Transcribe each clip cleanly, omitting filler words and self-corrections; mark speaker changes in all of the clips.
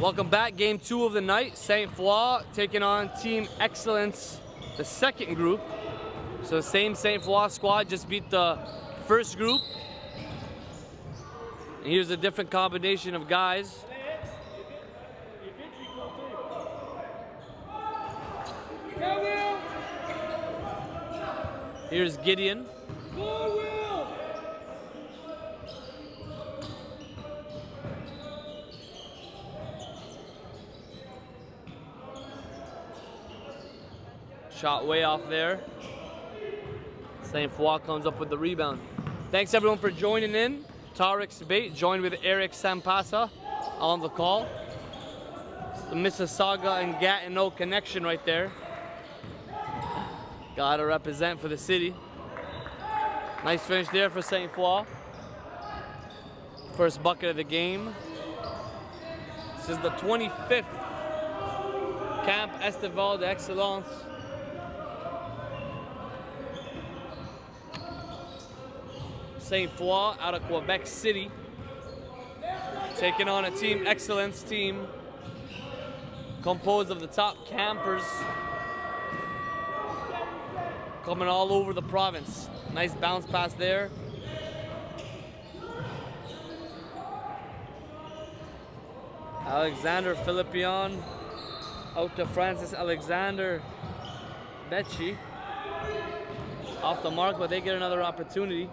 Speaker 1: Welcome back, game 2 of the night. Sainte-Foy taking on Team Excellence, the second group. So same Sainte-Foy squad just beat the first group. And here's a different combination of guys. Here's Gideon. Shot way off there. Sainte-Foy comes up with the rebound. Thanks everyone for joining in. Tarek's debate joined with Eric Sampasa on the call. It's the Mississauga and Gatineau connection right there. Gotta represent for the city. Nice finish there for Sainte-Foy. First bucket of the game. This is the 25th Camp Estival d'Excellence. Sainte-Foy out of Quebec City, taking on a Team Excellence team composed of the top campers coming all over the province. Nice bounce pass there. Alexander Philippion out to Francis Alexander Becci. Off the mark, but they get another opportunity.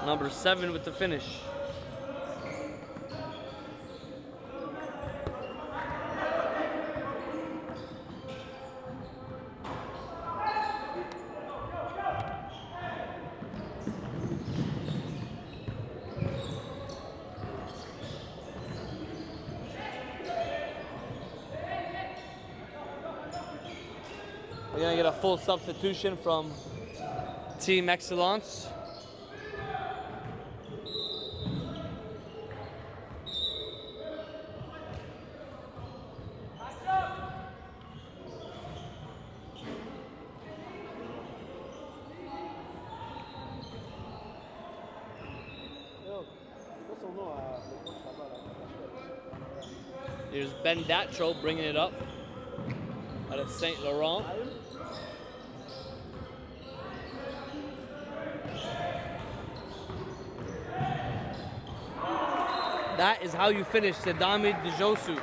Speaker 1: Number 7 with the finish. We're gonna get a full substitution from Team Excellence. Here's Ben Datro bringing it up out of Saint Laurent. That is how you finish Sedami Dijosu.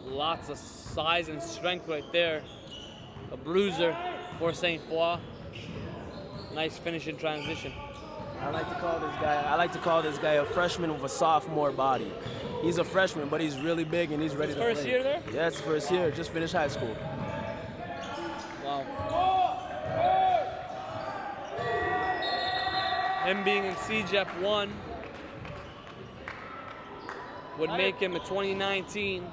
Speaker 1: Lots of size and strength right there. A bruiser for Sainte-Foy. Nice finish in transition.
Speaker 2: I like to call this guy a freshman with a sophomore body. He's a freshman, but he's really big and he's ready to play.
Speaker 1: First year there?
Speaker 2: Yeah, it's first year. Just finished high school.
Speaker 1: Wow. Him being in CJEP 1 would make him a 2019.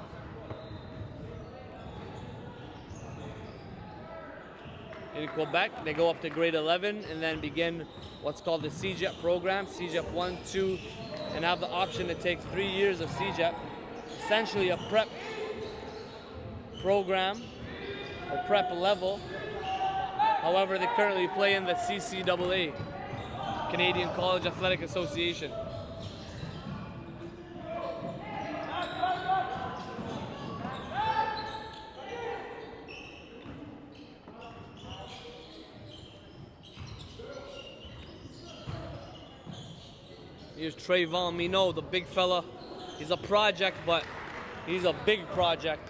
Speaker 1: In Quebec, they go up to grade 11 and then begin what's called the CJEP program, CJEP 1, 2, and have the option to take 3 years of CJEP, essentially a prep program, or prep level. However, they currently play in the CCAA, Canadian College Athletic Association. Here's Trayvon Minot, the big fella. He's a project, but he's a big project.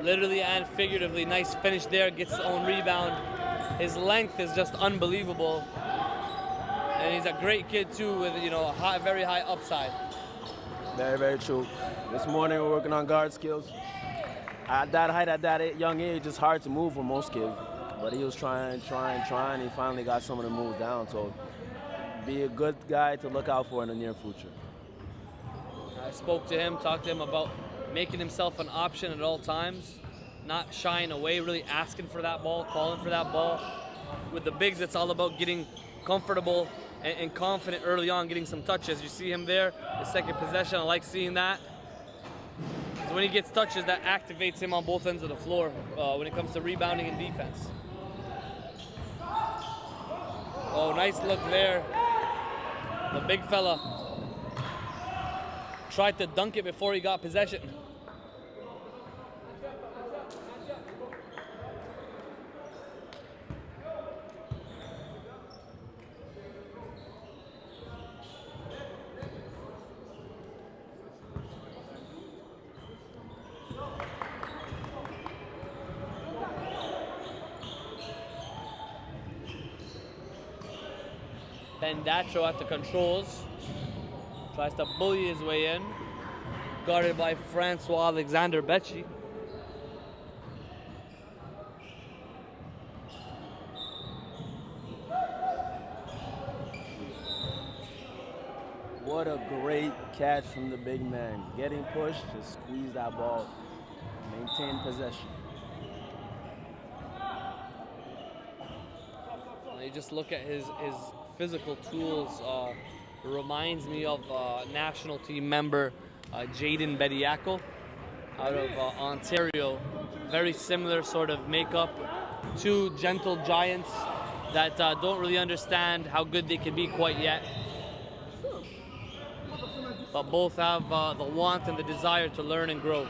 Speaker 1: Literally and figuratively. Nice finish there, gets his own rebound. His length is just unbelievable. And he's a great kid too with, you know, a very high upside.
Speaker 2: Very, very true. This morning we're working on guard skills. At that height, at that young age, it's hard to move for most kids. But he was trying. He finally got some of the moves down. So be a good guy to look out for in the near future.
Speaker 1: I spoke to him, talked to him about making himself an option at all times, not shying away, really asking for that ball, calling for that ball. With the bigs, it's all about getting comfortable and confident early on, getting some touches. You see him there, the second possession, I like seeing that. So when he gets touches, that activates him on both ends of the floor when it comes to rebounding and defense. Oh, nice look there. The big fella tried to dunk it before he got possession. Bendacho at the controls. Tries to bully his way in. Guarded by Francois Alexander Becci.
Speaker 2: What a great catch from the big man. Getting pushed, just squeeze that ball, maintain possession.
Speaker 1: You just look at his physical tools. Reminds me of national team member Jaden Bediako out of Ontario. Very similar sort of makeup. Two gentle giants that don't really understand how good they can be quite yet. But both have the want and the desire to learn and grow.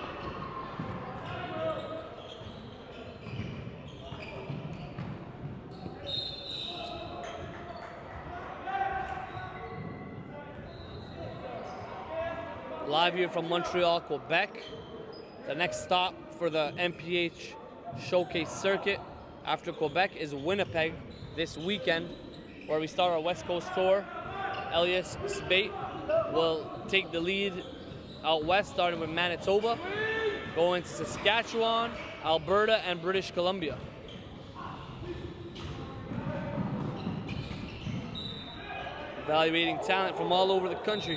Speaker 1: Live here from Montreal, Quebec. The next stop for the MPH Showcase Circuit after Quebec is Winnipeg this weekend, where we start our West Coast tour. Elias Spate will take the lead out west, starting with Manitoba, going to Saskatchewan, Alberta, and British Columbia. Evaluating talent from all over the country.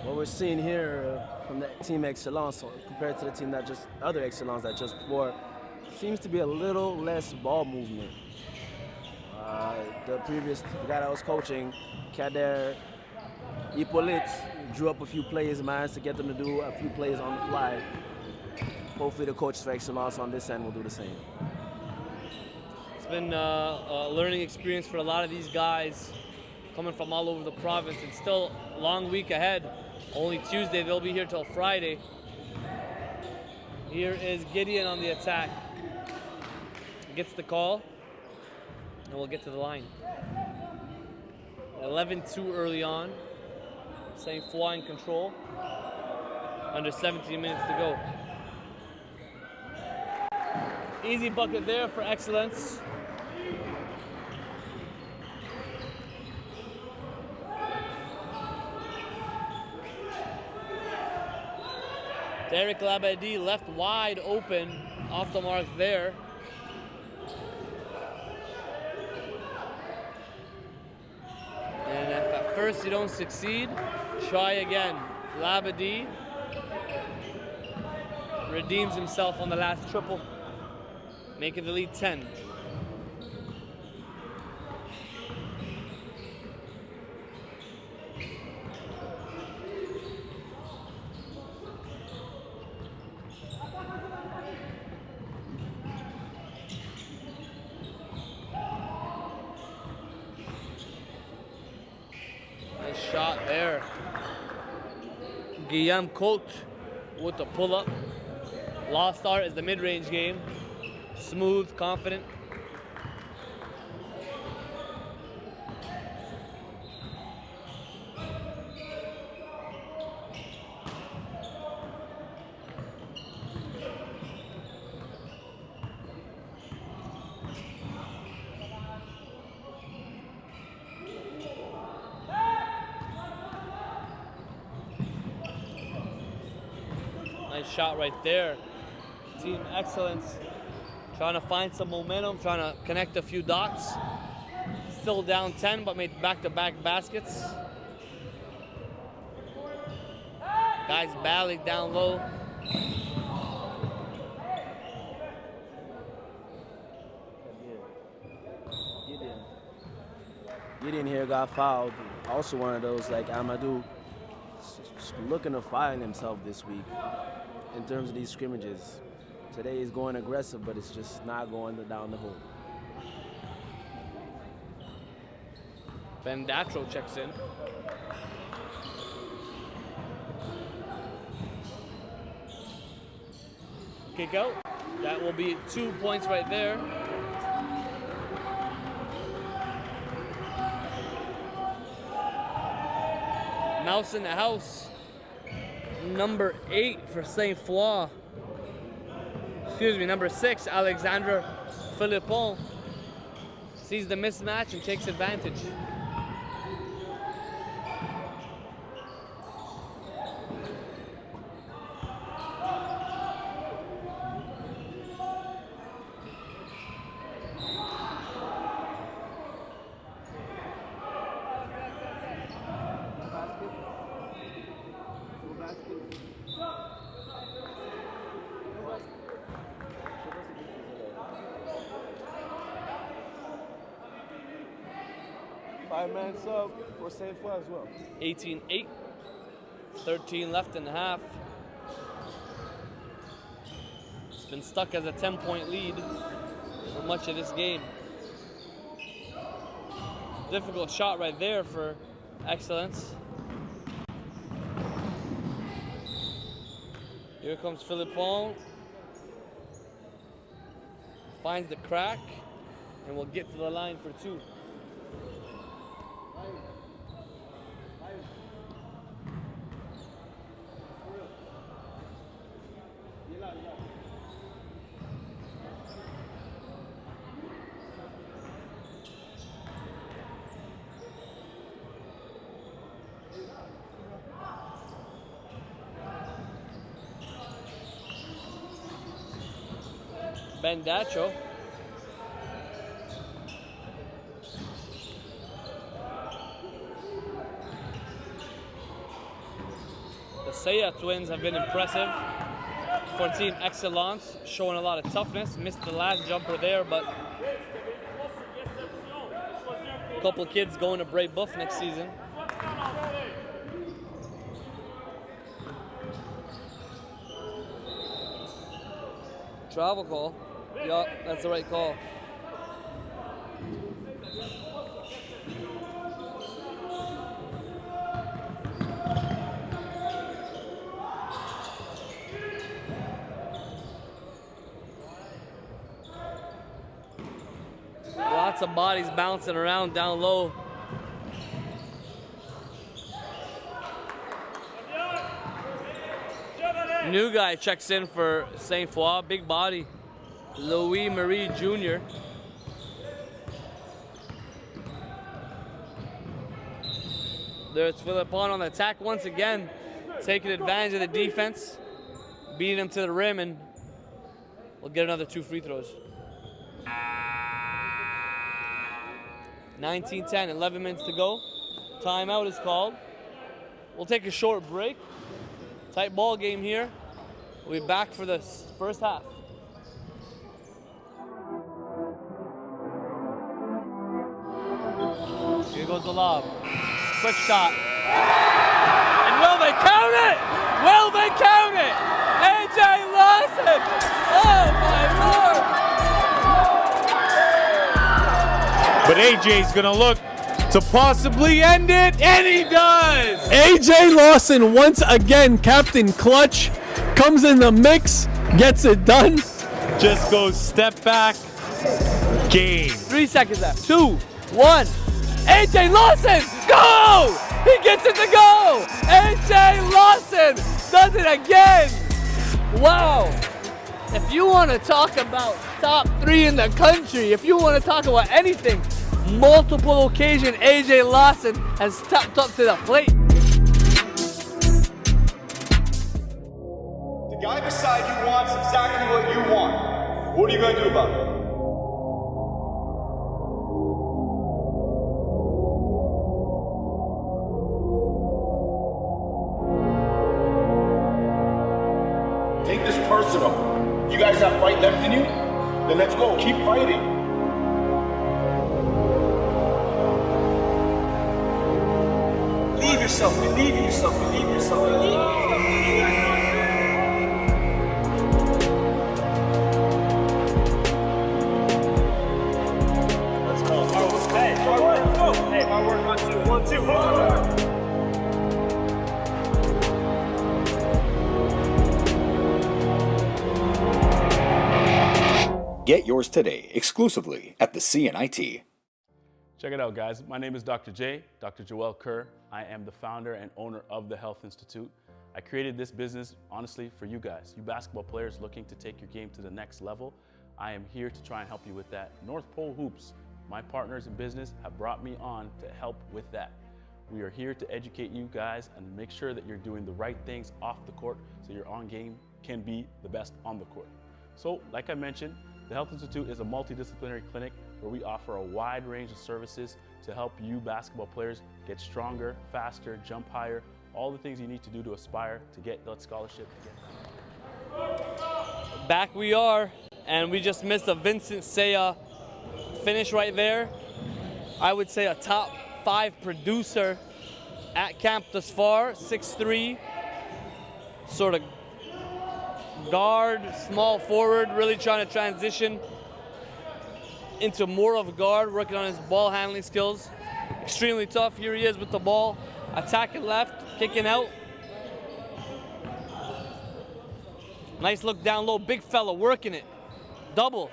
Speaker 2: What we're seeing here from the Team Excellence compared to the team other Excellence that just before, seems to be a little less ball movement. The guy that was coaching, Kader Hippolyte, drew up a few plays, managed to get them to do a few plays on the fly. Hopefully the coaches for Excellence on this end will do the same.
Speaker 1: It's been a learning experience for a lot of these guys coming from all over the province, and still a long week ahead. Only Tuesday, they'll be here till Friday. Here is Gideon on the attack. Gets the call, and we'll get to the line. 11-2 early on. Sainte-Foy in control. Under 17 minutes to go. Easy bucket there for Excellence. Derek Labadie left wide open, off the mark there. And if at first you don't succeed, try again. Labadie redeems himself on the last triple, making the lead 10. Shot there. Guillaume Cote with the pull-up. Lost start is the mid-range game. Smooth, confident. Nice shot right there. Team Excellence trying to find some momentum, trying to connect a few dots. Still down 10, but made back-to-back baskets. Guys battling down low.
Speaker 2: Gideon here got fouled. Also one of those like Amadou, looking to find himself this week in terms of these scrimmages. Today he's going aggressive, but it's just not going down the hole.
Speaker 1: Bendatro checks in. Kick out. That will be 2 points right there. Mouse in the house. Number 8 for Sainte-Foy. Excuse me, number 6, Alexandre Philippon. Sees the mismatch and takes advantage.
Speaker 2: Five-man sub for Sainte-Foy as well.
Speaker 1: 18-8. 13 left in the half. It's been stuck as a 10-point lead for much of this game. Difficult shot right there for Excellence. Here comes Philippon. Finds the crack and will get to the line for 2. Bendatro. The Saya twins have been impressive for Team Excellence, showing a lot of toughness. Missed the last jumper there, but a couple of kids going to Bray Buff next season. Travel call. Yeah, that's the right call. Lots of bodies bouncing around down low. New guy checks in for Sainte-Foy, big body, Louis Marie Jr. There's Philippon on the attack once again, taking advantage of the defense, beating him to the rim, and we'll get another 2 free throws. 19-10, 11 minutes to go. Timeout is called. We'll take a short break. Tight ball game here. We'll be back for the first half. Here goes the lob. Quick shot. And will they count it? Will they count it? AJ Lawson! Oh my Lord!
Speaker 3: But AJ's gonna look to possibly end it, and he does!
Speaker 4: AJ Lawson, once again, Captain Clutch, comes in the mix, gets it done.
Speaker 3: Just goes step back, game.
Speaker 1: 3 seconds left. 2, 1. AJ Lawson, go! He gets it to go! AJ Lawson does it again! Wow! If you want to talk about top 3 in the country, if you want to talk about anything, multiple occasion AJ Lawson has stepped up to the plate.
Speaker 5: The guy beside you wants exactly what you want. What are you going to do about it? Take this personal. You guys have fight left in you? Then let's go. Keep fighting. Believe yourself, believe in yourself, believe in yourself, believe in yourself.
Speaker 6: Get yours today exclusively at the CNIT.
Speaker 7: Check it out, guys. My name is Dr. J, Dr. Joel Kerr. I am the founder and owner of the Health Institute. I created this business, honestly, for you guys, you basketball players looking to take your game to the next level. I am here to try and help you with that. North Pole Hoops, my partners in business, have brought me on to help with that. We are here to educate you guys and make sure that you're doing the right things off the court so your on game can be the best on the court. So, like I mentioned, the Health Institute is a multidisciplinary clinic where we offer a wide range of services to help you basketball players get stronger, faster, jump higher, all the things you need to do to aspire to get that scholarship.
Speaker 1: Back we are, and we just missed a Vincent Saya finish right there. I would say a top 5 producer at camp thus far, 6'3", sort of guard, small forward, really trying to transition into more of a guard, working on his ball handling skills. Extremely tough. Here he is with the ball, attacking left, kicking out. Nice look down low, big fella working it. Double.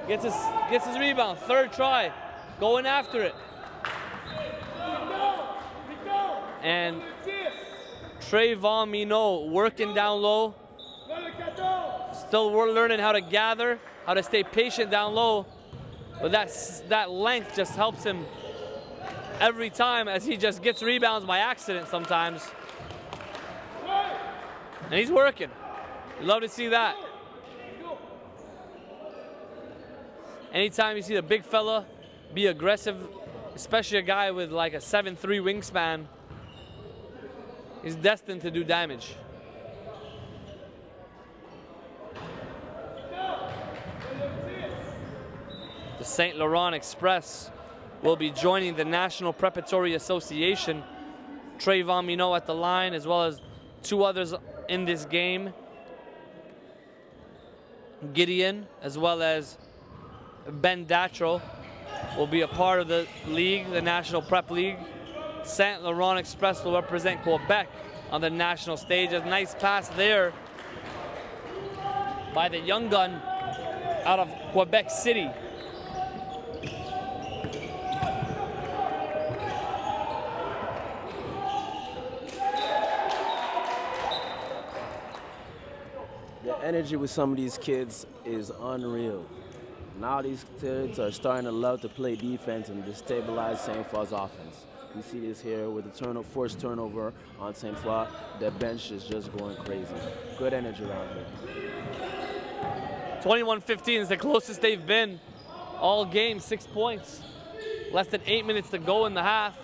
Speaker 1: Gets his rebound, third try, going after it. And Trayvon Minot working down low. Still learning how to gather, how to stay patient down low. But that length just helps him every time as he just gets rebounds by accident sometimes. And he's working. You love to see that. Anytime you see the big fella be aggressive, especially a guy with like a 7'3" wingspan, he's destined to do damage. The St. Laurent Express will be joining the National Preparatory Association. Trayvon Minot at the line, as well as 2 others in this game. Gideon, as well as Ben Datro, will be a part of the league, the National Prep League. St. Laurent Express will represent Quebec on the national stage. A nice pass there by the young gun out of Quebec City.
Speaker 2: The energy with some of these kids is unreal. Now these kids are starting to love to play defense and destabilize Sainte-Foy's offense. You see this here with the forced turnover on Sainte-Foy. The bench is just going crazy. Good energy around here.
Speaker 1: 21-15 is the closest they've been all game, 6 points. Less than 8 minutes to go in the half.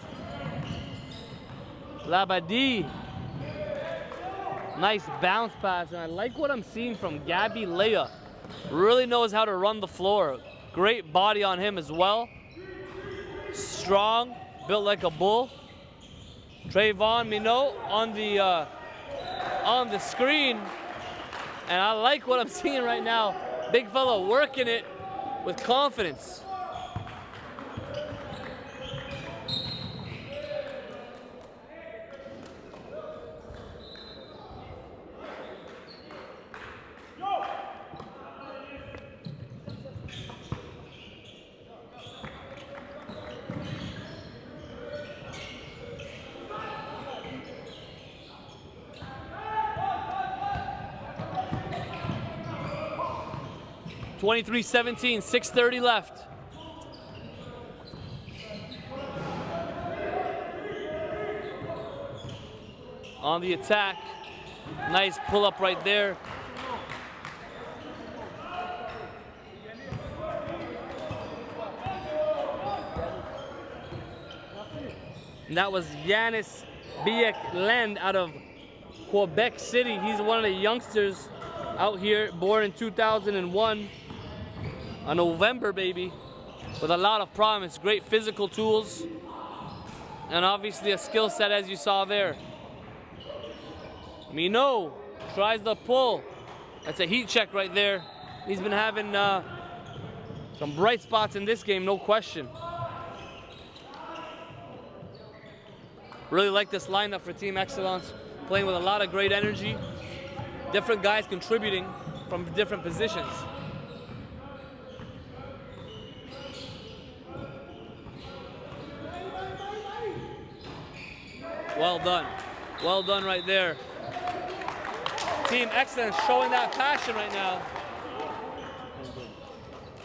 Speaker 1: Labadie. Nice bounce pass, and I like what I'm seeing from Gabby Leah. Really knows how to run the floor. Great body on him as well. Strong, built like a bull. Trayvon Minot on the screen, and I like what I'm seeing right now. Big fella working it with confidence. (23-17), 6:30 left. On the attack, nice pull up right there. And that was Yanis Biek-Lend out of Quebec City. He's one of the youngsters out here, born in 2001. A November baby with a lot of promise, great physical tools, and obviously a skill set as you saw there. Minot tries the pull. That's a heat check right there. He's been having some bright spots in this game, no question. Really like this lineup for Team Excellence, playing with a lot of great energy. Different guys contributing from different positions. Well done. Well done right there. Team Excellence showing that passion right now.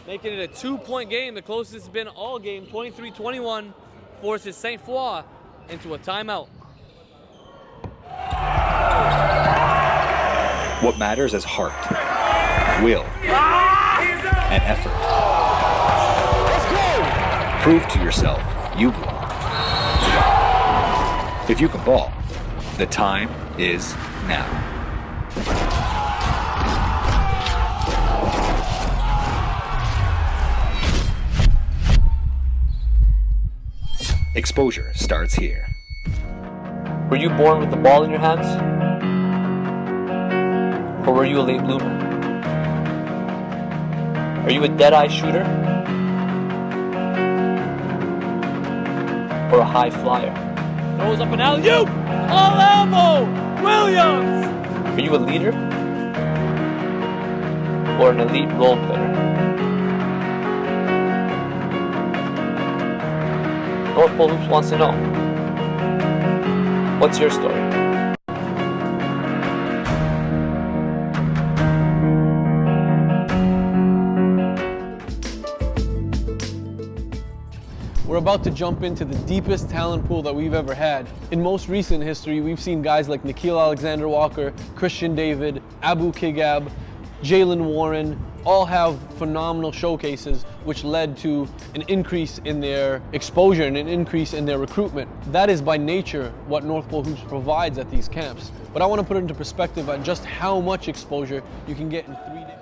Speaker 1: Making it a 2-point game, the closest it's been all game. 23-21 forces Sainte-Foy into a timeout.
Speaker 6: What matters is heart, will, and effort. Prove to yourself you belong. If you can ball, the time is now. Exposure starts here.
Speaker 1: Were you born with the ball in your hands? Or were you a late bloomer? Are you a dead-eye shooter? Or a high flyer? Throws up an alley-oop! All elbow! Williams! Are you a leader? Or an elite role player? North Pole Hoops wants to know. What's your story?
Speaker 4: We're about to jump into the deepest talent pool that we've ever had. In most recent history, we've seen guys like Nikhil Alexander-Walker, Christian David, Abu Kigab, Jalen Warren, all have phenomenal showcases which led to an increase in their exposure and an increase in their recruitment. That is by nature what North Pole Hoops provides at these camps. But I want to put it into perspective on just how much exposure you can get in 3 days.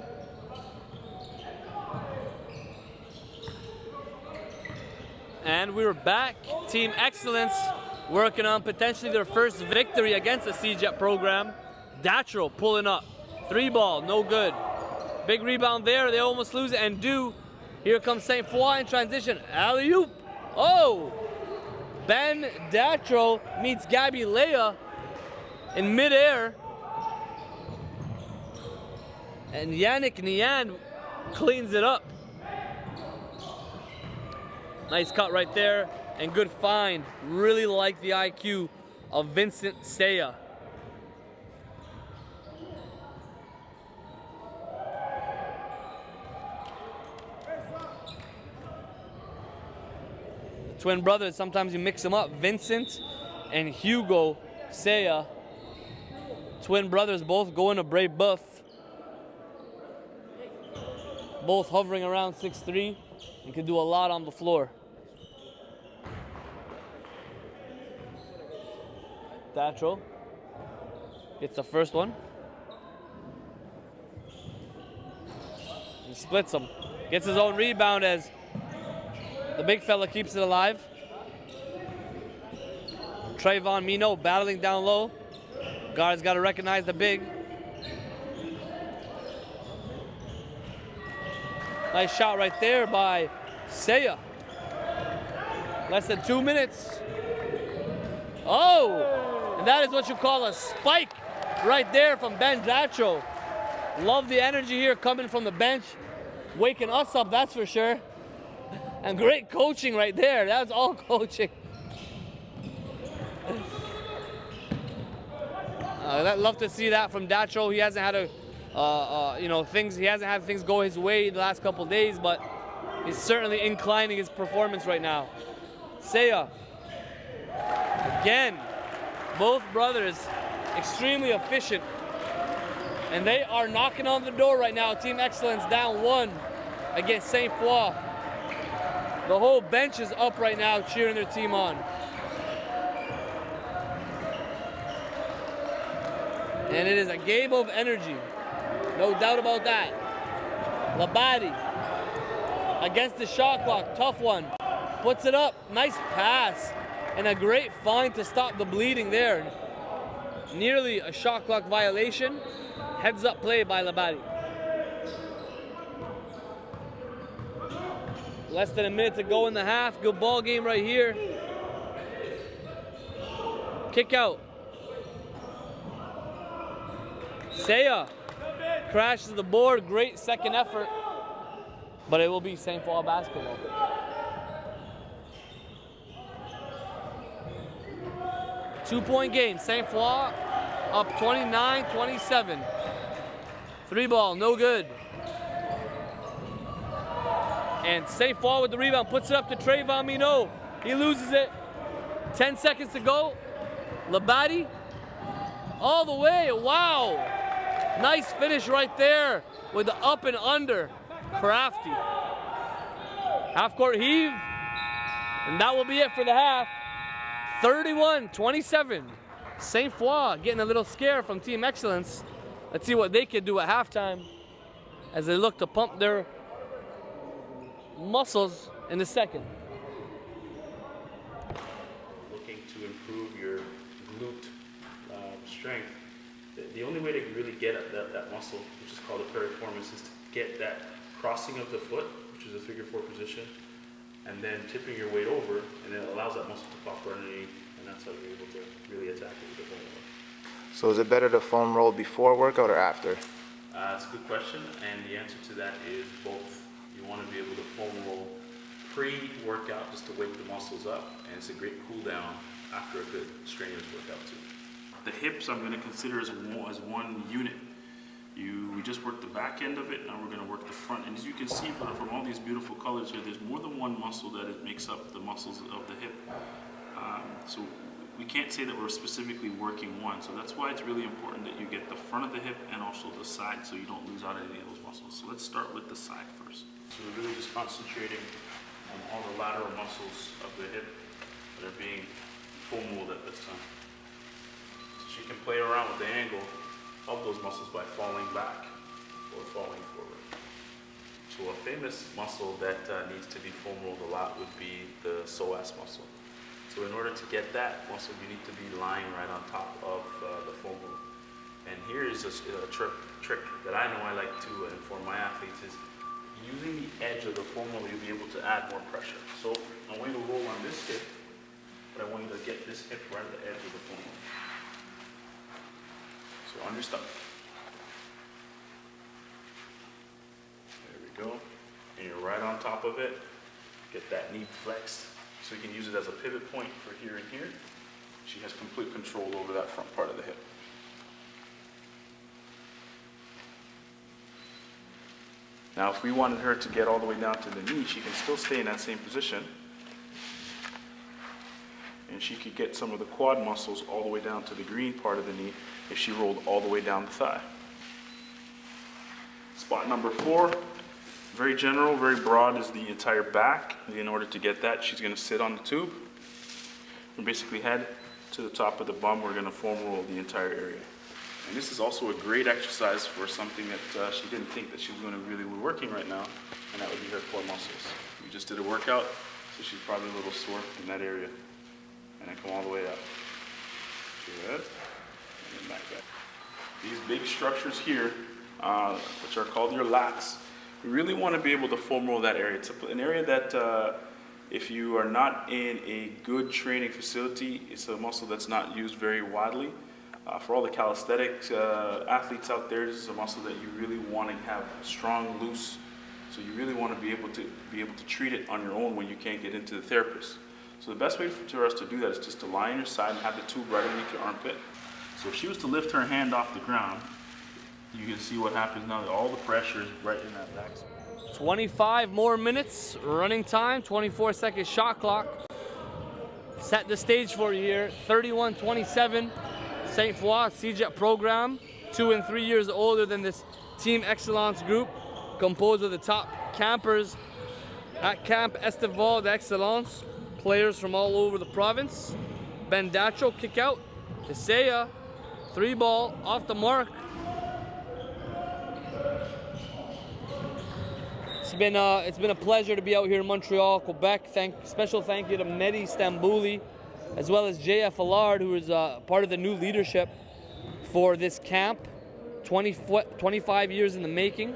Speaker 1: And we're back. Team Excellence working on potentially their first victory against the CJET program. Datro pulling up. 3-ball, no good. Big rebound there, they almost lose it and do. Here comes Sainte-Foy in transition. Alley-oop. Oh! Ben Datro meets Gabby Leah in midair. And Yannick Nian cleans it up. Nice cut right there, and good find. Really like the IQ of Vincent Saya. Twin brothers, sometimes you mix them up. Vincent and Hugo Saya. Twin brothers, both going to Brave Buff. Both hovering around 6'3". and can do a lot on the floor. Datro gets the first one. He splits him. Gets his own rebound as the big fella keeps it alive. Trayvon Mino battling down low. Guard's got to recognize the big. Nice shot right there by Saya. Less than 2 minutes. Oh! And that is what you call a spike right there from Ben Datro. Love the energy here coming from the bench. Waking us up, that's for sure. And great coaching right there. That's all coaching. I'd love to see that from Datro. He hasn't had he hasn't had things go his way the last couple days, but he's certainly inclining his performance right now. Saya, again, both brothers extremely efficient, and they are knocking on the door right now. Team Excellence down 1 against Sainte-Foy. The whole bench is up right now cheering their team on. And it is a game of energy. No doubt about that. Labadi against the shot clock. Tough one. Puts it up. Nice pass. And a great find to stop the bleeding there. Nearly a shot clock violation. Heads up play by Labadi. Less than a minute to go in the half. Good ball game right here. Kick out. Saya crashes the board. Great second effort. But it will be Sainte-Foy basketball. 2-point game. Sainte-Foy up 29-27. 3-ball, no good. And Sainte-Foy with the rebound, puts it up to Trayvon Minot. He loses it. 10 seconds to go. Labadie, all the way, wow. Nice finish right there with the up and under. Crafty. Half-court heave, and that will be it for the half. 31-27. Sainte-Foy getting a little scare from Team Excellence. Let's see what they can do at halftime as they look to pump their muscles in the second.
Speaker 7: Looking to improve your glute strength. The only way to really get at that muscle, which is called a piriformis, is to get that crossing of the foot, which is a figure 4 position, and then tipping your weight over, and then it allows that muscle to pop underneath, and that's how you're able to really attack it with the foam roll.
Speaker 8: So is it better to foam roll before workout or after?
Speaker 7: That's a good question, and the answer to that is both. You want to be able to foam roll pre-workout just to wake the muscles up, and it's a great cool down after a good strenuous workout too. The hips I'm going to consider as one unit. We just worked the back end of it, now we're going to work the front. And as you can see from all these beautiful colors here, there's more than one muscle that makes up the muscles of the hip. So we can't say that we're specifically working one. So that's why it's really important that you get the front of the hip and also the side so you don't lose out any of those muscles. So let's start with the side first. So we're really just concentrating on all the lateral muscles of the hip that are being foam rolled at this time. So you can play around with the angle of those muscles by falling back or falling forward. So a famous muscle that needs to be foam rolled a lot would be the psoas muscle. So in order to get that muscle, you need to be lying right on top of the foam roll. And here is a trick that I know I like to inform my athletes is using the edge of the foam roll, you'll be able to add more pressure. So I want you to roll on this hip, but I want you to get this hip right at the edge of the foam roll. So on your stomach. There we go. And you're right on top of it. Get that knee flexed. So you can use it as a pivot point for here and here. She has complete control over that front part of the hip. Now if we wanted her to get all the way down to the knee, she can still stay in that same position. And she could get some of the quad muscles all the way down to the green part of the knee if she rolled all the way down the thigh. Spot number 4, very general, very broad, is the entire back. In order to get that, she's going to sit on the tube. And basically head to the top of the bum, we're going to foam roll the entire area. And this is also a great exercise for something that she didn't think that she was going to really be working right now, and that would be her core muscles. We just did a workout, so she's probably a little sore in that area. And then come all the way up. Good. And then back up. These big structures here, which are called your lats, we really want to be able to foam roll that area. It's an area that if you are not in a good training facility, it's a muscle that's not used very widely. For all the calisthenics athletes out there, this is a muscle that you really want to have strong, loose. So you really want to be able to treat it on your own when you can't get into the therapist. So the best way for us to do that is just to lie on your side and have the tube right underneath your armpit. So if she was to lift her hand off the ground, you can see what happens now. All the pressure is right in that back.
Speaker 1: 25 more minutes, running time, 24-second shot clock. Set the stage for you here, 31-27. Sainte-Foy CJET program, 2 and 3 years older than this Team Excellence group, composed of the top campers at Camp Estival d'Excellence. Players from all over the province. Bendacho kick out. Tisea, 3-ball off the mark. It's been a pleasure to be out here in Montreal, Quebec. Special thank you to Mehdi Stambouli, as well as JF Allard, who is part of the new leadership for this camp. 25 years in the making,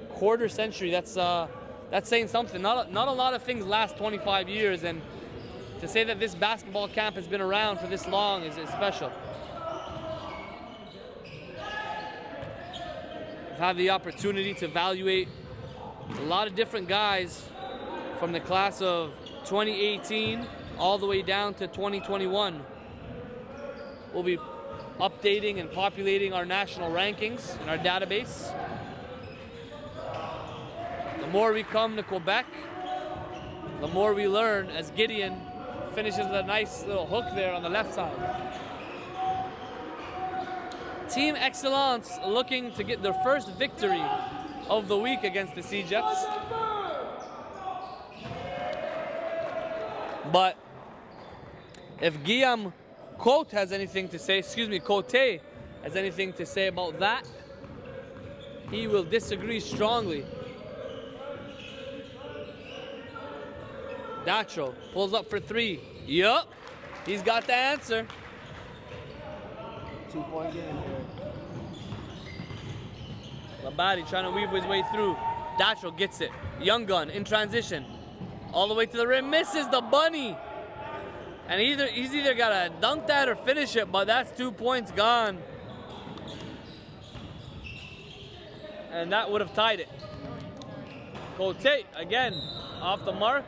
Speaker 1: quarter century. That's saying something. Not a lot of things last 25 years, and to say that this basketball camp has been around for this long is special. I've had the opportunity to evaluate a lot of different guys from the class of 2018 all the way down to 2021. we'll be updating and populating our national rankings in our database. The more we come to Quebec, the more we learn, as Gideon finishes with a nice little hook there on the left side. Team Excellence looking to get their first victory of the week against the Sea Jets. But if Guillaume Cote has anything to say, Cote has anything to say about that, he will disagree strongly. Dacho pulls up for three. Yup, he's got the answer.
Speaker 2: 2-point game here.
Speaker 1: Labadie trying to weave his way through. Dacho gets it. Young gun in transition. All the way to the rim, misses the bunny. And he's either got to dunk that or finish it, but that's 2 points gone. And that would have tied it. Cote, again, off the mark.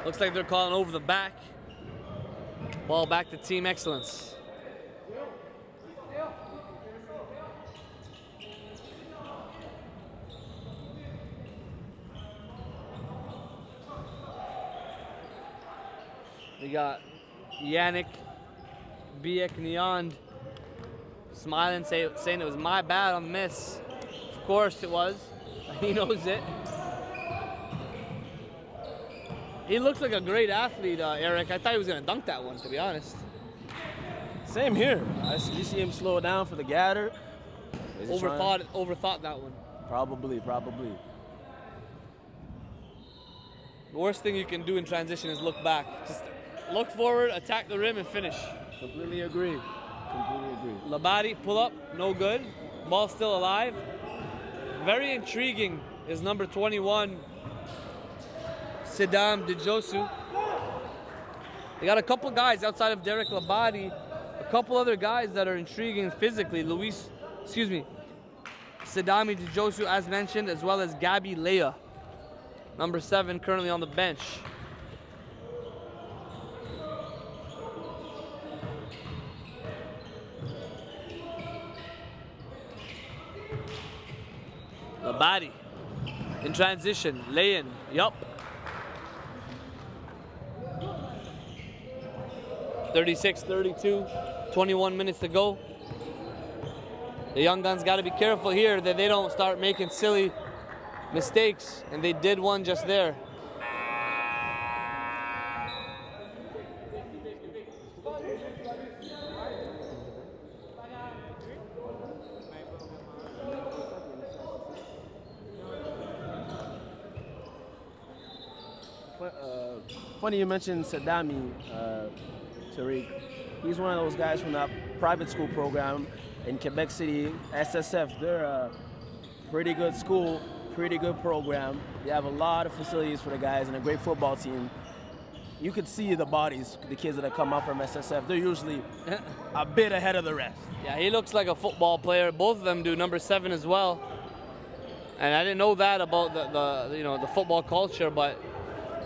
Speaker 1: Looks like they're calling over the back. Ball back to Team Excellence. We got Yannick Biek-Niand smiling, saying it was my bad on the miss. Of course it was. He knows it. He looks like a great athlete, Eric. I thought he was going to dunk that one, to be honest.
Speaker 2: Same here. You see him slow down for the gather.
Speaker 1: Overthought that one.
Speaker 2: Probably.
Speaker 1: The worst thing you can do in transition is look back. Just look forward, attack the rim, and finish.
Speaker 2: Completely agree.
Speaker 1: Labadie, pull up, no good. Ball still alive. Very intriguing is number 21, Sidam Dijosu. They got a couple guys outside of Derek Labadie, a couple other guys that are intriguing physically. Sidami Dijosu, as mentioned, as well as Gabby Leah, number 7, currently on the bench. Labadie in transition, lay-in, yup. 36-32, 21 minutes to go. The young guns got to be careful here that they don't start making silly mistakes, and they did one just there.
Speaker 2: Funny you mentioned Sidami, Tariq. He's one of those guys from that private school program in Quebec City, SSF. They're a pretty good school, pretty good program. They have a lot of facilities for the guys and a great football team. You could see the bodies, the kids that have come up from SSF. They're usually a bit ahead of the rest.
Speaker 1: Yeah, he looks like a football player. Both of them do, number 7 as well. And I didn't know that about the football culture, but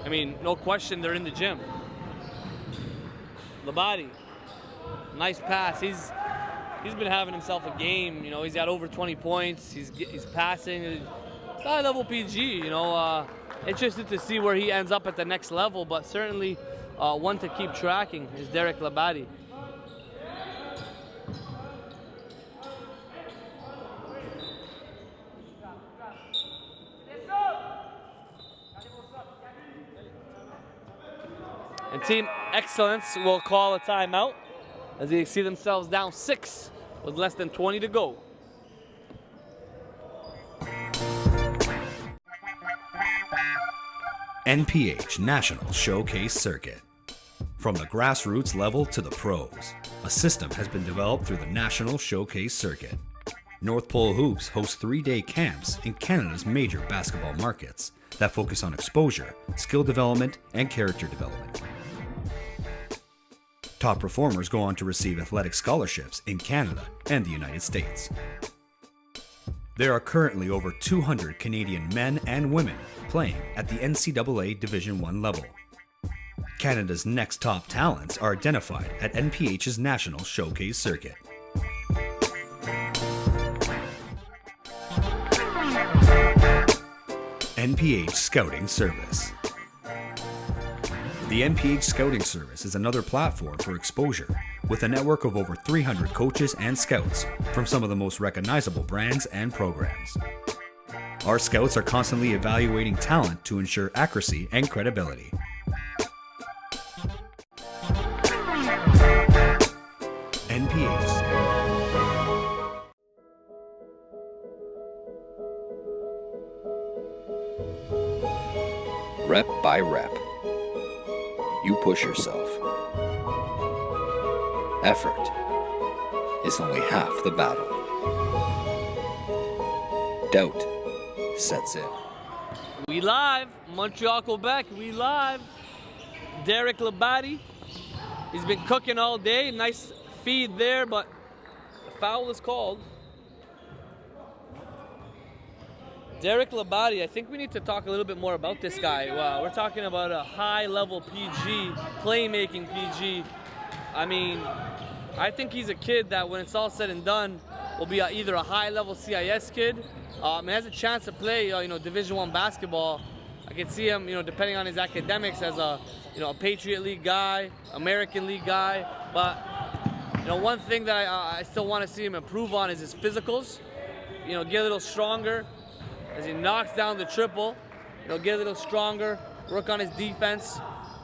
Speaker 1: I mean, no question they're in the gym. Labadie, nice pass. He's been having himself a game. You know, he's got over 20 points. He's passing. It's high-level PG. Interested to see where he ends up at the next level, but certainly one to keep tracking is Derek Labadie. And Team Excellence will call a timeout as they see themselves down 6 with less than 20 to go.
Speaker 6: NPH National Showcase Circuit. From the grassroots level to the pros, a system has been developed through the National Showcase Circuit. North Pole Hoops hosts 3-day camps in Canada's major basketball markets that focus on exposure, skill development, and character development. Top performers go on to receive athletic scholarships in Canada and the United States. There are currently over 200 Canadian men and women playing at the NCAA Division I level. Canada's next top talents are identified at NPH's National Showcase Circuit. NPH Scouting Service. The NPH Scouting Service is another platform for exposure with a network of over 300 coaches and scouts from some of the most recognizable brands and programs. Our scouts are constantly evaluating talent to ensure accuracy and credibility. NPH.
Speaker 9: Rep by rep. You push yourself. Effort is only half the battle. Doubt sets in.
Speaker 1: We live, Montreal, Quebec, we live. Derek Labadie, he's been cooking all day. Nice feed there, but the foul is called. Derek Labadie, I think we need to talk a little bit more about this guy. Wow, we're talking about a high-level PG, playmaking PG. I mean, I think he's a kid that when it's all said and done, will be either a high-level CIS kid, and has a chance to play, Division I basketball. I can see him, depending on his academics, as a Patriot League guy, American League guy. But one thing that I still want to see him improve on is his physicals. Get a little stronger as he knocks down the triple. Get a little stronger, work on his defense.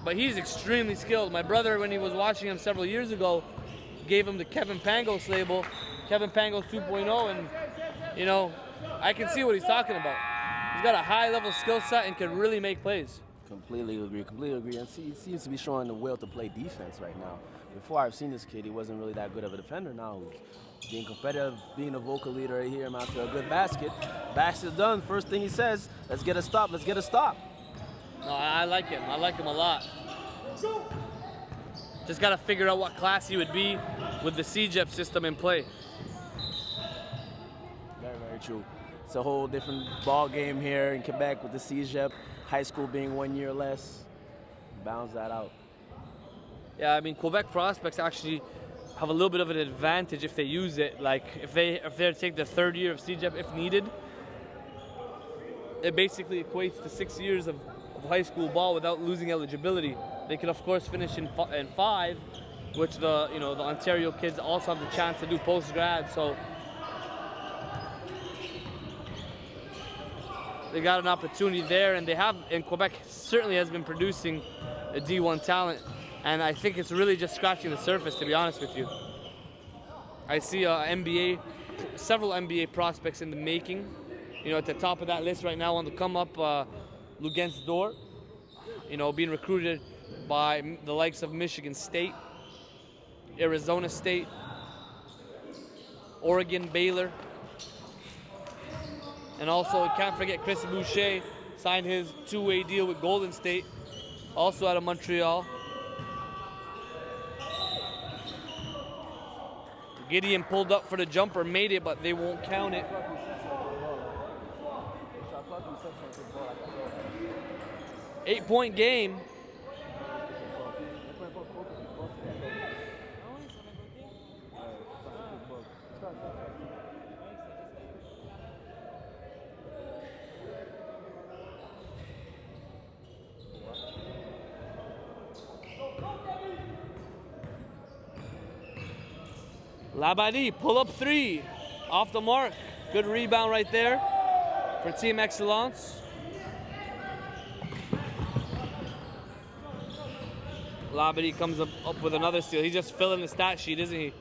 Speaker 1: But he's extremely skilled. My brother, when he was watching him several years ago, gave him the Kevin Pangos label, Kevin Pangos 2.0, and I can see what he's talking about. He's got a high-level skill set and can really make plays.
Speaker 2: Completely agree. And he seems to be showing the will to play defense right now. Before I've seen this kid, he wasn't really that good of a defender. Now he's being competitive, being a vocal leader right here after a good basket. Basket's done. First thing he says, let's get a stop. Let's get a stop.
Speaker 1: No, I like him. I like him a lot. Just got to figure out what class he would be with the CJEP system in play.
Speaker 2: Very, very true. It's a whole different ball game here in Quebec with the CJEP. High school being 1 year less. Balance that out.
Speaker 1: Yeah, I mean, Quebec prospects actually have a little bit of an advantage if they use it. Like, if they take the third year of CJEP if needed, it basically equates to 6 years of high school ball without losing eligibility. They could, of course, finish in 5, which the Ontario kids also have the chance to do post-grad. So they got an opportunity there, and Quebec certainly has been producing a D1 talent. And I think it's really just scratching the surface, to be honest with you. I see several NBA prospects in the making. At the top of that list right now on the come up, Lugansk Dort, being recruited by the likes of Michigan State, Arizona State, Oregon, Baylor. And also, can't forget Chris Boucher signed his 2-way deal with Golden State, also out of Montreal. Gideon pulled up for the jumper, made it, but they won't count it. 8-point game. Labadie, pull up 3, off the mark. Good rebound right there for Team Excellence. Labadie comes up with another steal. He's just filling the stat sheet, isn't he?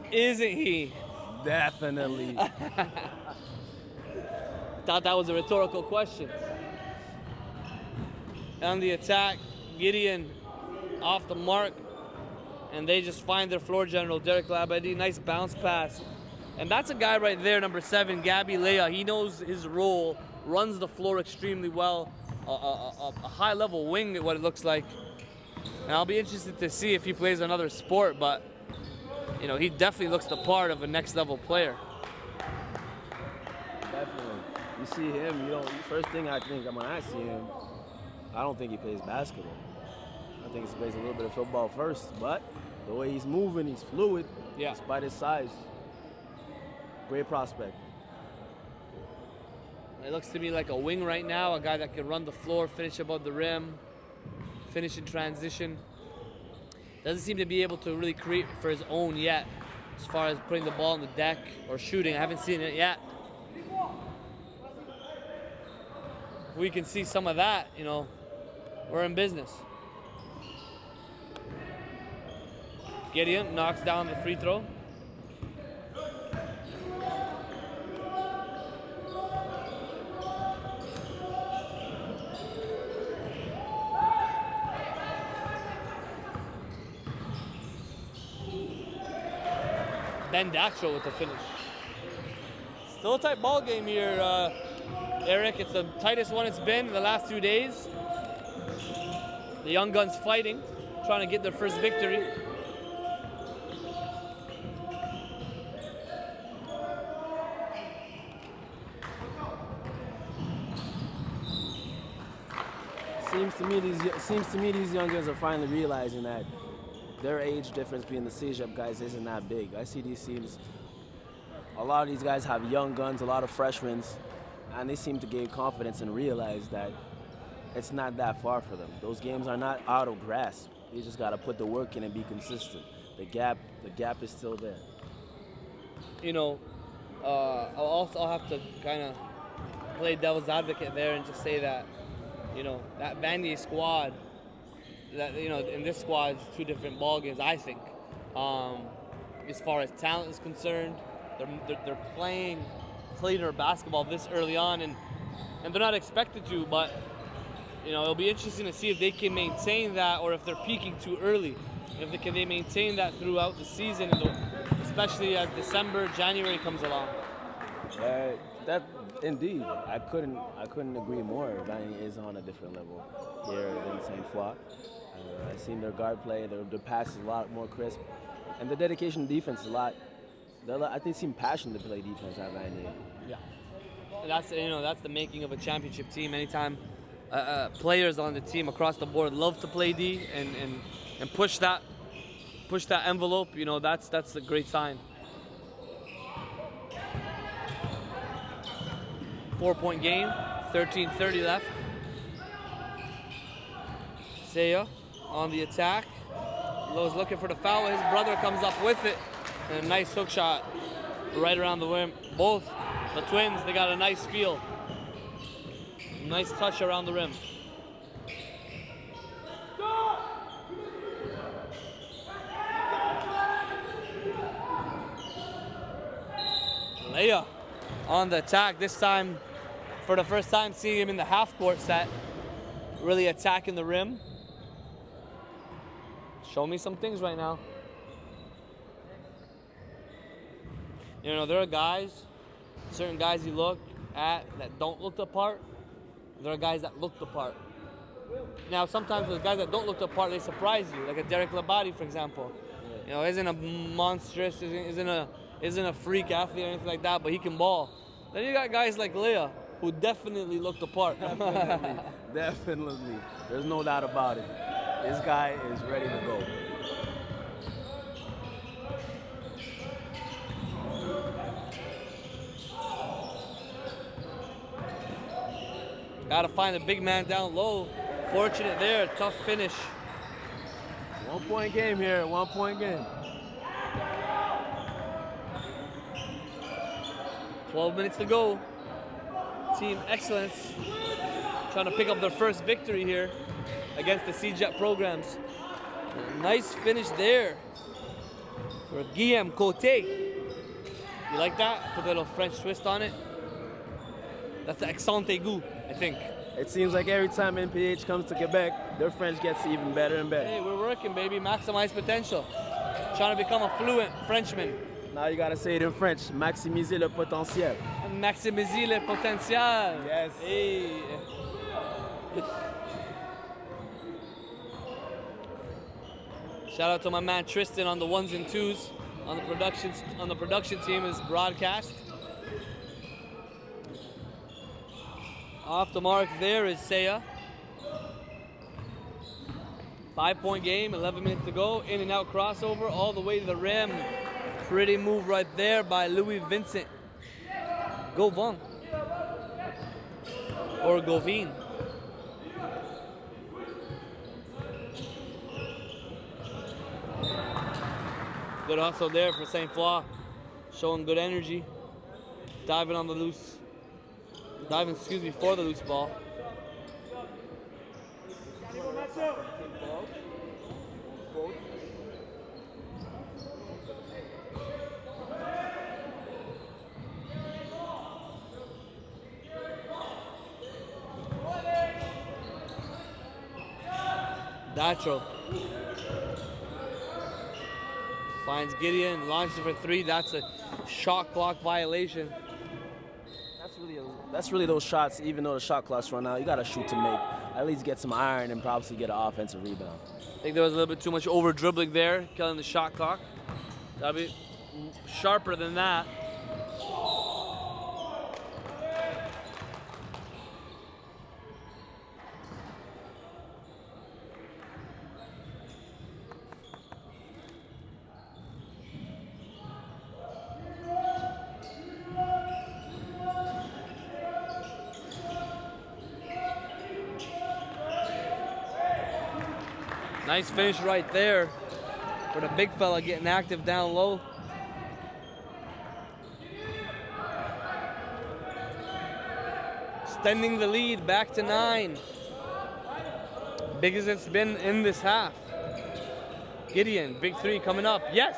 Speaker 1: Isn't he?
Speaker 2: Definitely.
Speaker 1: Thought that was a rhetorical question. On the attack, Gideon off the mark. And they just find their floor general, Derek Labadie. Nice bounce pass. And that's a guy right there, number 7, Gabby Leah. He knows his role, runs the floor extremely well. A high-level wing, what it looks like. And I'll be interested to see if he plays another sport, but he definitely looks the part of a next-level player.
Speaker 2: Definitely. You see him, first thing I think when I see him, I don't think he plays basketball. I think he plays a little bit of football first, but the way he's moving, he's fluid, despite his size. Great prospect.
Speaker 1: It looks to me like a wing right now, a guy that can run the floor, finish above the rim, finish in transition. Doesn't seem to be able to really create for his own yet, as far as putting the ball on the deck or shooting. I haven't seen it yet. If we can see some of that, you know, we're in business. Gideon knocks down the free throw. Ben Daxo with the finish. Still a tight ball game here, Eric. It's the tightest one it's been in the last 2 days. The young guns fighting, trying to get their first victory.
Speaker 2: Seems to me these young guys are finally realizing that their age difference between the CJEP guys isn't that big. I see these teams, a lot of these guys have young guns, a lot of freshmen, and they seem to gain confidence and realize that it's not that far for them. Those games are not out of grasp. You just got to put the work in and be consistent. The gap is still there.
Speaker 1: You know, I'll have to kind of play devil's advocate there and just say that, you know, that Vanier squad, that, you know, in this squad, it's two different ball games, I think. As far as talent is concerned, they're playing cleaner basketball this early on, and they're not expected to, but, you know, it'll be interesting to see if they can maintain that or if they're peaking too early. If they can maintain that throughout the season, especially as December, January comes along.
Speaker 2: That indeed, I couldn't agree more. Vanier is on a different level here than Sainte-Foy. I've seen their guard play. Their pass is a lot more crisp, and the dedication to defense is a lot. I think seem passionate to play defense at Vanier.
Speaker 1: Yeah, that's the making of a championship team. Anytime players on the team across the board love to play D and push that envelope, you know, that's a great sign. 4-point game, 13:30 left. Seiya on the attack. Lowe's looking for the foul. His brother comes up with it. And a nice hook shot right around the rim. Both the twins, they got a nice feel. Nice touch around the rim. Leia on the attack, this time for the first time seeing him in the half-court set, really attacking the rim. Show me some things right now. You know, there are guys, certain guys you look at that don't look the part. There are guys that look the part. Now, sometimes those guys that don't look the part, they surprise you, like a Derek Labate, for example. You know, isn't a monstrous, isn't a freak athlete or anything like that, but he can ball. Then you got guys like Leia, who definitely look the part.
Speaker 2: Definitely. There's no doubt about it. This guy is ready to go.
Speaker 1: Got to find a big man down low. Fortunate there, tough finish.
Speaker 2: 1-point game here, 1-point game.
Speaker 1: 12 minutes to go. Team Excellence trying to pick up their first victory here against the CJEP programs. Nice finish there for Guillaume Côté. You like that? Put a little French twist on it. That's the accent aigu, I think.
Speaker 2: It seems like every time NPH comes to Quebec, their French gets even better and better.
Speaker 1: Hey, we're working, baby. Maximize potential. Trying to become a fluent Frenchman.
Speaker 2: Now you gotta say it in French. Maximiser le potentiel.
Speaker 1: Maximiser le potentiel.
Speaker 2: Yes.
Speaker 1: Hey. Shout out to my man Tristan on the ones and twos on the production team is broadcast. Off the mark there is Seiya. 5-point game, 11 minutes to go. In and out crossover all the way to the rim. Pretty move right there by Louis Vincent Gauvin. Or Gauvin. Good hustle there for Sainte-Foy. Showing good energy. Diving on the loose. Diving, for the loose ball. Datro finds Gideon, launches for 3. That's a shot clock violation.
Speaker 2: That's really those shots, even though the shot clock's run out, you got to shoot to make. At least get some iron and probably get an offensive rebound.
Speaker 1: I think there was a little bit too much over dribbling there, killing the shot clock. Gotta be sharper than that. Nice finish right there for the big fella getting active down low. Extending the lead back to 9. Biggest it's been in this half. Gideon, big 3 coming up. Yes!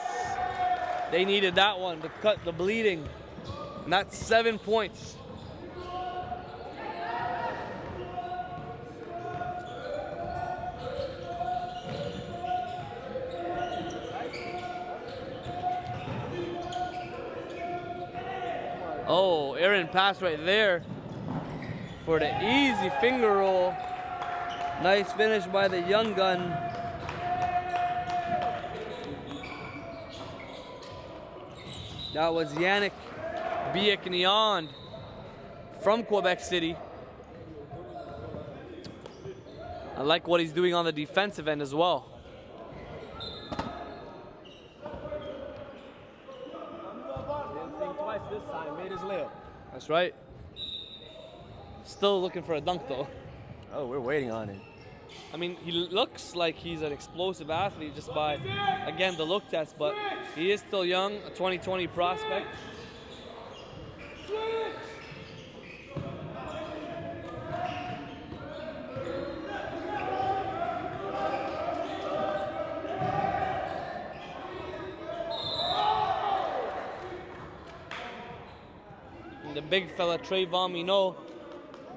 Speaker 1: They needed that one to cut the bleeding. And that's 7 points. Oh, Aaron pass right there for the easy finger roll. Nice finish by the young gun. That was Yannick Biekniond from Quebec City. I like what he's doing on the defensive end as well.
Speaker 2: This time made his layup.
Speaker 1: That's right. Still looking for a dunk though.
Speaker 2: Oh, we're waiting on it.
Speaker 1: I mean, he looks like he's an explosive athlete just by, again, the look test, but he is still young, a 2020 prospect. And the big fella, Trayvon Minot,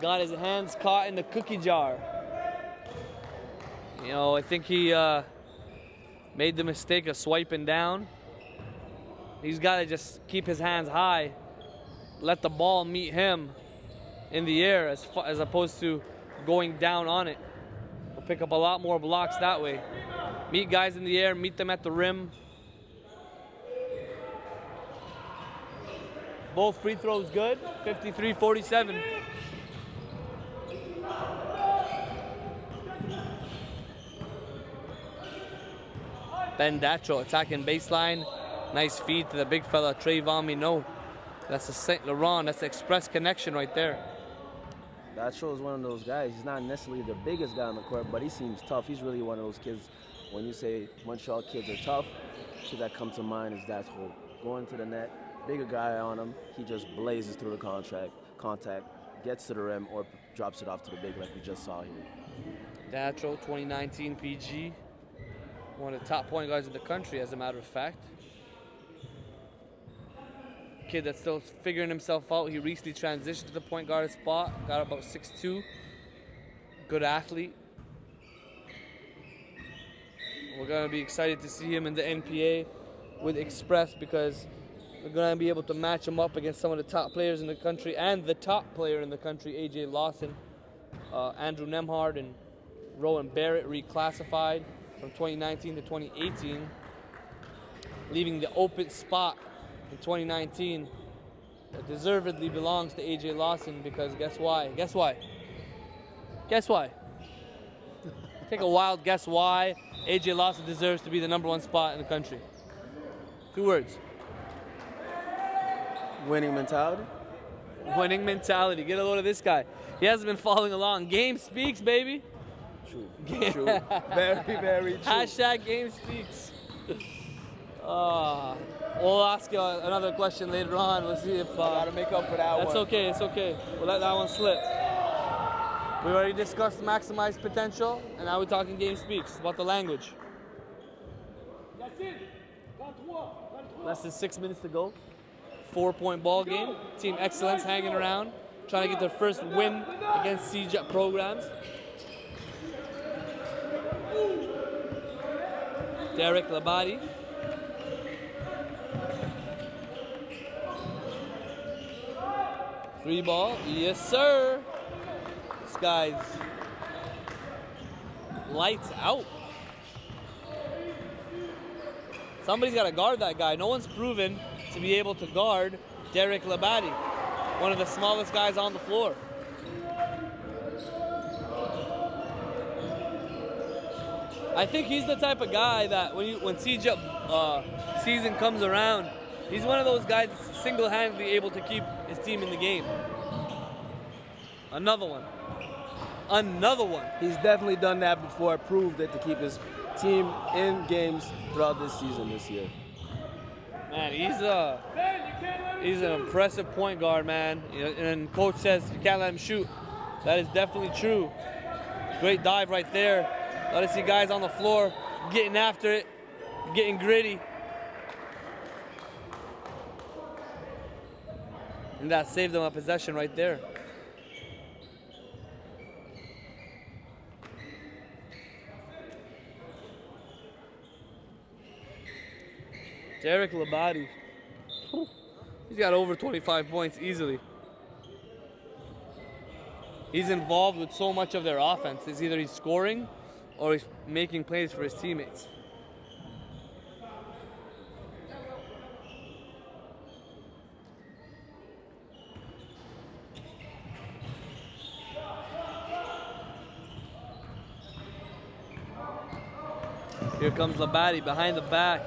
Speaker 1: got his hands caught in the cookie jar. You know, I think he made the mistake of swiping down. He's got to just keep his hands high, let the ball meet him in the air as opposed to going down on it. We'll pick up a lot more blocks that way. Meet guys in the air, meet them at the rim. Both free throws good, 53-47. Ben Datro attacking baseline. Nice feed to the big fella, Trayvon Minot. That's the St. Laurent, that's the express connection right there.
Speaker 2: Datro is one of those guys. He's not necessarily the biggest guy on the court, but he seems tough. He's really one of those kids. When you say Montreal kids are tough, shit that comes to mind is Datro. Going to the net, bigger guy on him, he just blazes through the contact, gets to the rim, or drops it off to the big like we just saw here.
Speaker 1: Datro, 2019 PG. One of the top point guards in the country, as a matter of fact. Kid that's still figuring himself out. He recently transitioned to the point guard spot. Got about 6'2". Good athlete. We're going to be excited to see him in the NPA with Express because we're going to be able to match him up against some of the top players in the country and the top player in the country, AJ Lawson, Andrew Nemhard, and Rowan Barrett reclassified from 2019 to 2018, leaving the open spot in 2019 that deservedly belongs to AJ Lawson because guess why? Guess why? Guess why? Take a wild guess why AJ Lawson deserves to be the #1 spot in the country. 2 words.
Speaker 2: Winning mentality.
Speaker 1: Winning mentality. Get a load of this guy. He hasn't been following along. Game speaks, baby.
Speaker 2: True. True. Very, very true.
Speaker 1: Hashtag game speaks. We'll ask you another question later on. We'll see if
Speaker 2: I gotta make up for that one.
Speaker 1: That's okay. It's okay. We'll let that one slip. We already discussed maximize potential, and now we're talking game speaks about the language. Less than 6 minutes to go. 4-point ball game. Team Excellence hanging around, trying to get their first win against C-Jet programs. Derek Labate. Three ball. Yes, sir. This guy's lights out. Somebody's got to guard that guy. No one's proven to be able to guard Derek Labate, one of the smallest guys on the floor. I think he's the type of guy that when CJ season comes around, he's one of those guys that's single-handedly able to keep his team in the game. Another one. Another one.
Speaker 2: He's definitely done that before, proved it to keep his team in games throughout this season this year.
Speaker 1: Man, he's an impressive point guard, man. You know, and coach says you can't let him shoot. That is definitely true. Great dive right there. Let us see guys on the floor getting after it, getting gritty. And that saved them a possession right there. Derek Labate. He's got over 25 points easily. He's involved with so much of their offense. It's either he's scoring or he's making plays for his teammates. Here comes Labate behind the back.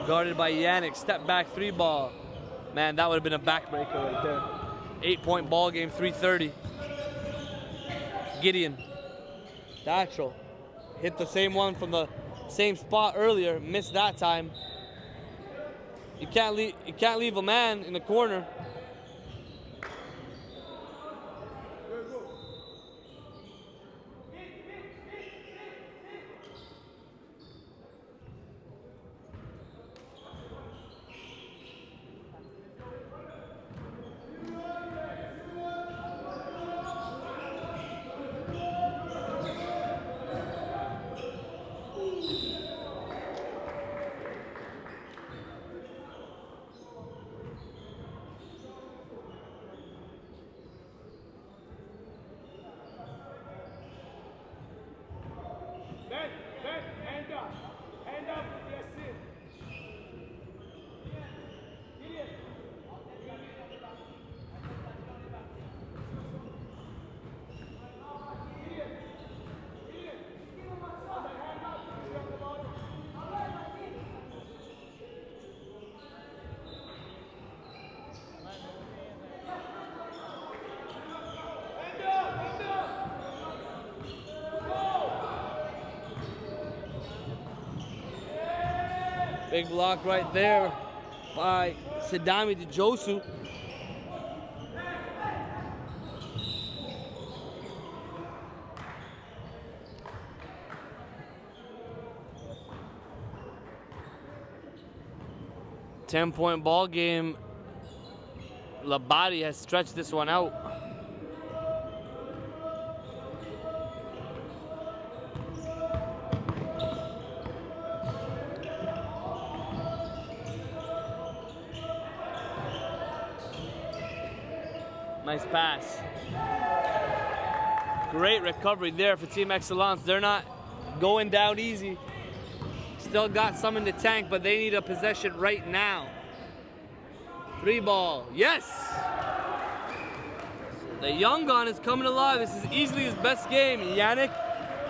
Speaker 1: Guarded by Yannick, step back 3 ball. Man, that would have been a backbreaker right there. 8-point ball game, 3:30. Gideon, Thatchell, hit the same one from the same spot earlier, missed that time. You can't leave a man in the corner.
Speaker 10: Hand up, yes, it.
Speaker 1: 'Big block right there by Sidami Josu. Ten-point ball game. Labate has stretched this one out. Nice pass. Great recovery there for Team Excellence. They're not going down easy. Still got some in the tank, but they need a possession right now. 3 ball. Yes! The young gun is coming alive. This is easily his best game. Yannick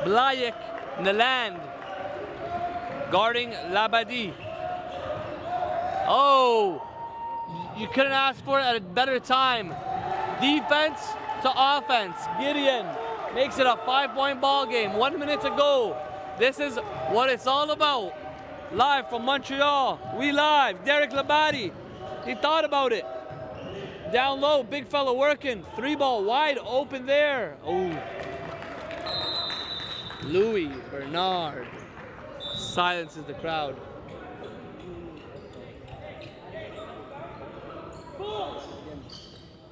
Speaker 1: Blayek Naland guarding Labadie. Oh, you couldn't ask for it at a better time. Defense to offense. Gideon makes it a 5-point ball game. 1 minute to go. This is what it's all about. Live from Montreal. We live. Derek Labadie. He thought about it. Down low, big fella working. 3-ball wide open there. Oh. Louis Bernard silences the crowd.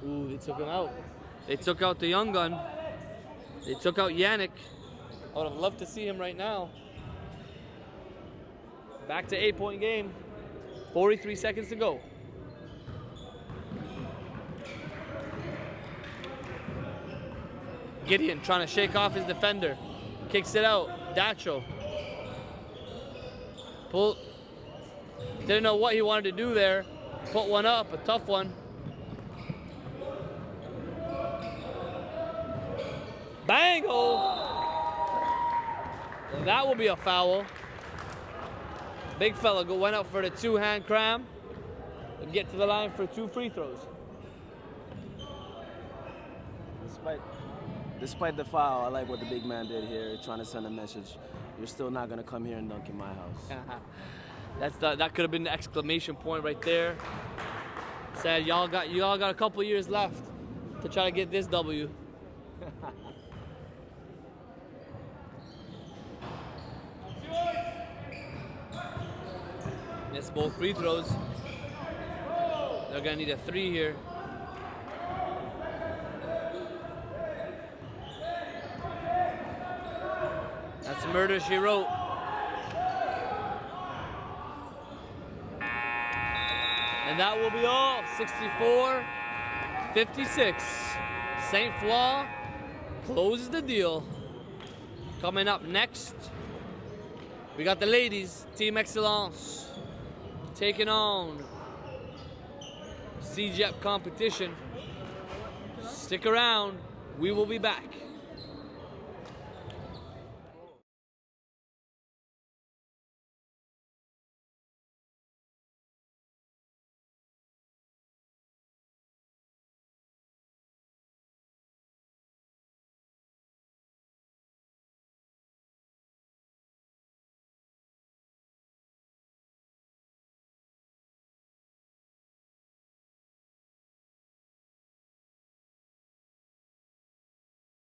Speaker 1: Ooh, they took him out. They took out the young gun. They took out Yannick. I would have loved to see him right now. Back to 8-point game. 43 seconds to go. Gideon trying to shake off his defender. Kicks it out. Dacho. Didn't know what he wanted to do there. Put one up, a tough one. Bang! Oh! That will be a foul. Big fella went out for the 2-hand cram and get to the line for 2 free throws.
Speaker 2: Despite the foul, I like what the big man did here, trying to send a message. You're still not gonna come here and dunk in my house.
Speaker 1: That could have been the exclamation point right there. Said y'all got a couple years left to try to get this W. Missed both free throws. They're gonna need a 3 here. That's murder, she wrote. And that will be all. 64-56. Sainte-Foy closes the deal. Coming up next, we got the ladies, Team Excellence, taking on CJEP competition. Stick around, we will be back.